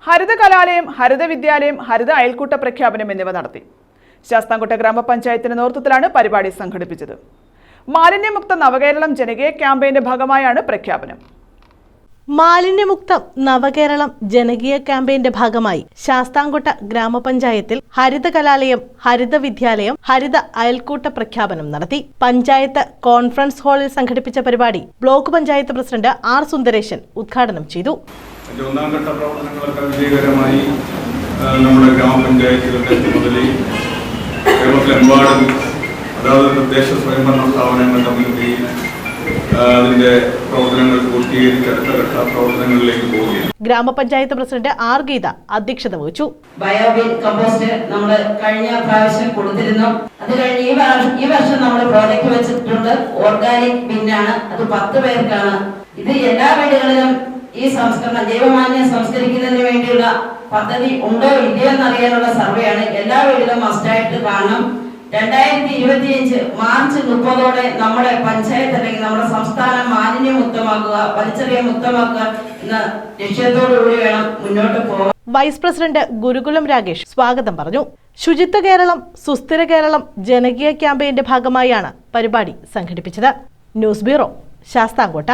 ഹരിത കലാലയം, ഹരിത വിദ്യാലയം, ഹരിത അയൽക്കൂട്ട പ്രഖ്യാപനം എന്നിവ നടത്തി. ശാസ്താംകോട്ട ഗ്രാമപഞ്ചായത്തിന്റെ നേതൃത്വത്തിലാണ് പരിപാടി സംഘടിപ്പിച്ചത്. മാലിന്യമുക്ത നവകേരളം ജനകീയ ക്യാമ്പയിന്റെ ഭാഗമായാണ് പ്രഖ്യാപനം. മാലിന്യമുക്ത നവകേരളം ജനകീയ ക്യാമ്പയിന്റെ ഭാഗമായി ശാസ്താംകോട്ട ഗ്രാമപഞ്ചായത്തിൽ ഹരിത കലാലയം, ഹരിത വിദ്യാലയം, ഹരിത അയൽക്കൂട്ട പ്രഖ്യാപനം നടത്തി. പഞ്ചായത്ത് കോൺഫറൻസ് ഹാളിൽ സംഘടിപ്പിച്ച പരിപാടി block panchayat president R Sundaresan ഉദ്ഘാടനം ചെയ്തു. ഒന്നാം ഘട്ട പ്രവർത്തനങ്ങളൊക്കെ വിജയകരമായി നമ്മുടെ ഗ്രാമപഞ്ചായത്തുകളുടെ ചുമതല കേരളത്തിലെമ്പാടും അതായത് തദ്ദേശ സ്വയംഭരണ സ്ഥാപനങ്ങൾ തമ്മിൽ അതിന്റെ പ്രവർത്തനങ്ങൾ പൂർത്തീകരിച്ച് അടുത്ത ഘട്ട പ്രവർത്തനങ്ങളിലേക്ക് പോവുകയാണ്. ഗ്രാമപഞ്ചായത്ത് പ്രസിഡന്റ് ആർ ഗീത അധ്യക്ഷത വഹിച്ചു. ബയോബിൻ കമ്പോസ്റ്റ് നമ്മൾ കഴിഞ്ഞ പ്രാവശ്യം കൊടുത്തിരുന്നു. അത് കഴിഞ്ഞ് ഈ വർഷം നമ്മൾ പ്രോജക്റ്റ് വെച്ചിട്ടുണ്ട്. ഓർഗാനിക് ബിന്നാണ്, അത് 10 പേർക്കാണ്. ഇത് എല്ലാ വീടുകളിലും ഈ സംസ്കരണം ജൈവമാലിന്യം സംസ്കരിക്കുന്നതിന് വേണ്ടിയുള്ള പദ്ധതി ഉണ്ടോ ഇല്ലയോ എന്നറിയാനുള്ള സർവേയാണ്. എല്ലാ വീടുകളും മസ്റ്റായിട്ട് കാണണം. 2025 മാർച്ച് 30 നമ്മുടെ പഞ്ചായത്ത് അല്ലെങ്കിൽ നമ്മുടെ സംസ്ഥാനം മാലിന്യമുക്തമാക്കുക, വലിച്ചെറിയ മുക്തമാക്കുക എന്ന ലക്ഷ്യത്തോടുകൂടി വേണം മുന്നോട്ട് പോകാൻ. വൈസ് പ്രസിഡന്റ് ഗുരുകുലം രാകേഷ് സ്വാഗതം പറഞ്ഞു. ശുചിത്വ കേരളം, സുസ്ഥിര കേരളം ജനകീയ ക്യാമ്പയിന്റെ ഭാഗമായാണ് പരിപാടി സംഘടിപ്പിച്ചത്. News bureau, Sasthamkotta.